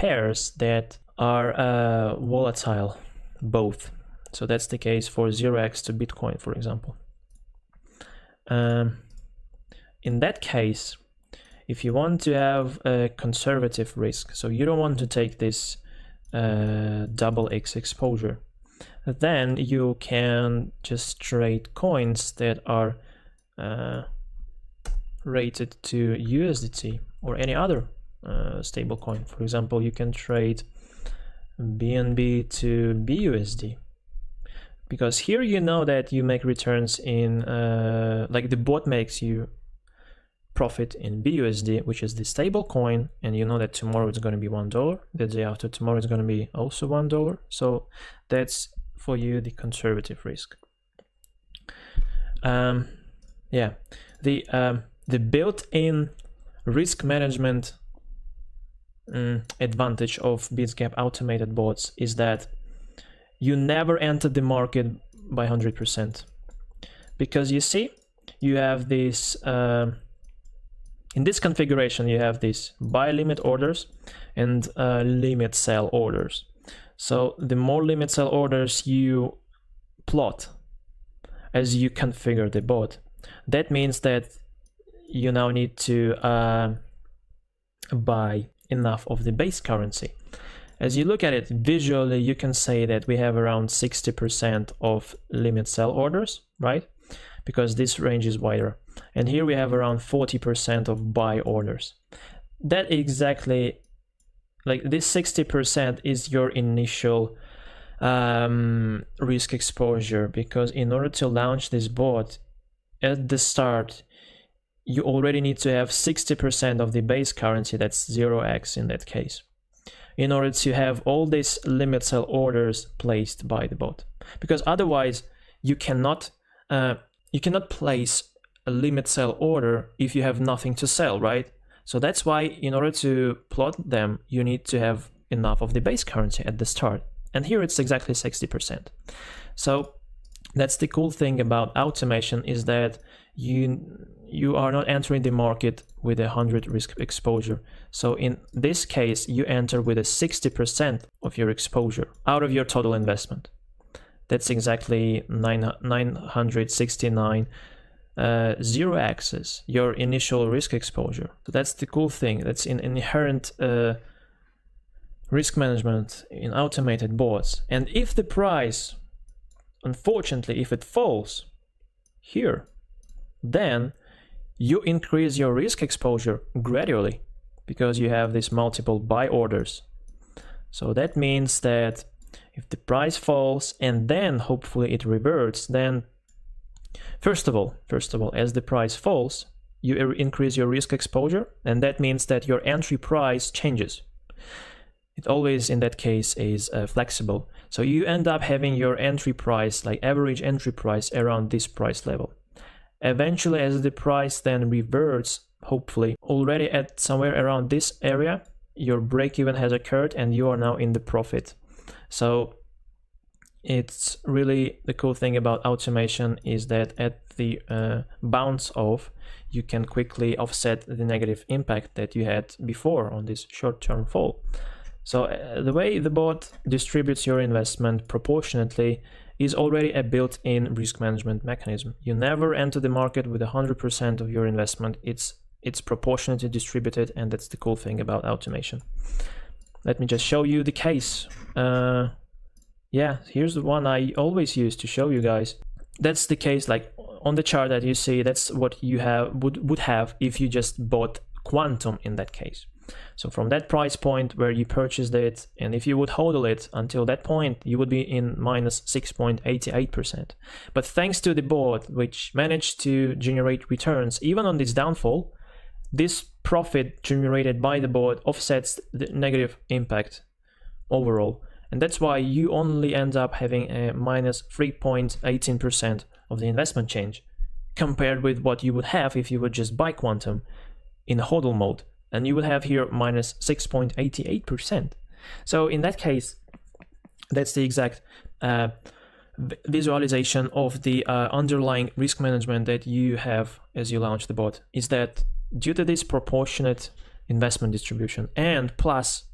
pairs that are volatile, both. So that's the case for 0x to Bitcoin, for example. In that case, if you want to have a conservative risk, so you don't want to take this double X exposure, then you can just trade coins that are rated to USDT or any other stable coin. For example, you can trade BNB to BUSD, because here you know that you make returns in like the bot makes you profit in BUSD, which is the stable coin, and you know that tomorrow it's going to be $1, the day after tomorrow it's going to be also $1. So that's for you the conservative risk. Yeah, the built-in risk management advantage of bitsgap automated bots is that you never enter the market by 100%, because you see, you have this in this configuration you have these buy limit orders and limit sell orders. So the more limit sell orders you plot as you configure the bot, that means that you now need to buy enough of the base currency. As you look at it visually, you can say that we have around 60% of limit sell orders, right? Because this range is wider. And here we have around 40% of buy orders. That exactly, like this 60% is your initial risk exposure, because in order to launch this bot at the start, you already need to have 60% of the base currency, that's 0x in that case, in order to have all these limit sell orders placed by the bot. Because otherwise you cannot place a limit sell order if you have nothing to sell, right? So that's why in order to plot them, you need to have enough of the base currency at the start. And here it's exactly 60%. So that's the cool thing about automation, is that you are not entering the market with 100 risk exposure. So in this case, you enter with a 60% of your exposure out of your total investment. That's exactly 969 zero axis, your initial risk exposure. So that's the cool thing. That's an inherent risk management in automated bots. And if the price, unfortunately, if it falls here, then you increase your risk exposure gradually, because you have these multiple buy orders. So that means that if the price falls and then hopefully it reverts, then first of all, as the price falls, you increase your risk exposure, and that means that your entry price changes. It always, in that case, is flexible. So you end up having your entry price, like average entry price, around this price level. Eventually, as the price then reverts, hopefully, already at somewhere around this area, your break-even has occurred and you are now in the profit. So it's really the cool thing about automation is that at the bounce off, you can quickly offset the negative impact that you had before on this short-term fall. So the way the bot distributes your investment proportionately is already a built-in risk management mechanism. You never enter the market with 100% of your investment. It's proportionately distributed, and that's the cool thing about automation. Let me just show you the case. Yeah, here's the one I always use to show you guys. That's the case, like on the chart that you see, that's what you would have if you just bought Quantum in that case. So from that price point where you purchased it, and if you would hodl it until that point, you would be in minus 6.88%. But thanks to the bot, which managed to generate returns even on this downfall, this profit generated by the bot offsets the negative impact overall. And that's why you only end up having a minus 3.18% of the investment change, compared with what you would have if you would just buy Quantum in hodl mode. And you would have here minus 6.88%. So in that case, that's the exact visualization of the underlying risk management that you have as you launch the bot, is that due to this proportionate investment distribution and plus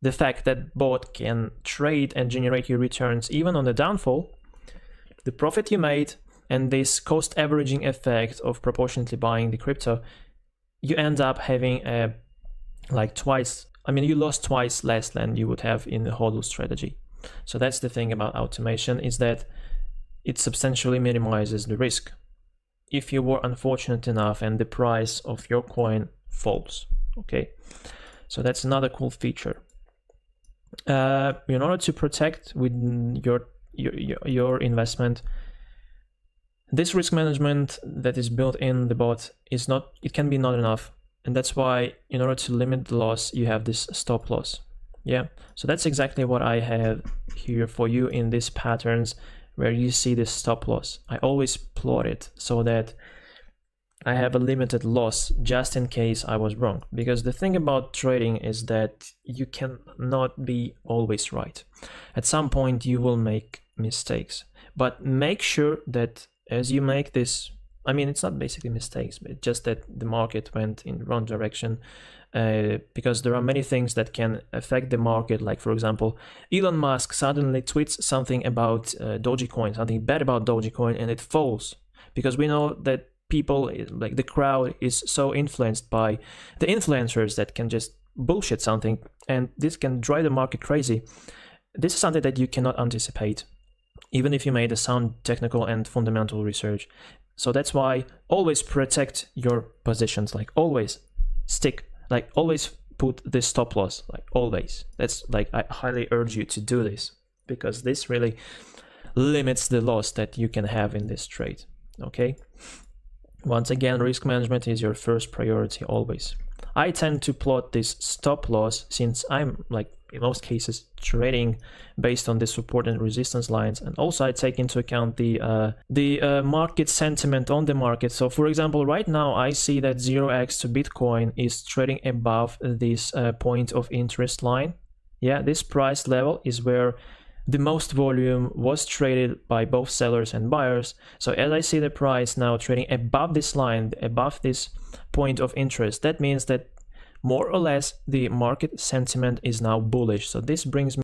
the fact that bot can trade and generate you returns even on the downfall, the profit you made, and this cost averaging effect of proportionately buying the crypto, you end up having you lost twice less than you would have in the hodl strategy. So that's the thing about automation, is that it substantially minimizes the risk if you were unfortunate enough and the price of your coin falls. Okay, so that's another cool feature. In order to protect with your investment, this risk management that is built in the bot it can be not enough, and that's why in order to limit the loss, you have this stop loss. Yeah, so that's exactly what I have here for you in these patterns where you see this stop loss. I always plot it so that I have a limited loss just in case I was wrong, because the thing about trading is that you cannot be always right. At some point you will make mistakes, but make sure that as you make this, it's not basically mistakes, but just that the market went in the wrong direction, because there are many things that can affect the market. Like, for example, Elon Musk suddenly tweets something about Dogecoin, something bad about Dogecoin, and it falls, because we know that people, like the crowd, is so influenced by the influencers that can just bullshit something, and this can drive the market crazy. This is something that you cannot anticipate, even if you made a sound technical and fundamental research. So that's why always protect your positions, always put this stop loss, always. That's I highly urge you to do this, because this really limits the loss that you can have in this trade. Okay, once again, risk management is your first priority always. I tend to plot this stop loss since I'm in most cases trading based on the support and resistance lines, and also I take into account the market sentiment on the market. So for example, right now I see that 0x to Bitcoin is trading above this point of interest line. Yeah, this price level is where the most volume was traded by both sellers and buyers. So as I see the price now trading above this line, above this point of interest, that means that more or less the market sentiment is now bullish. So this brings me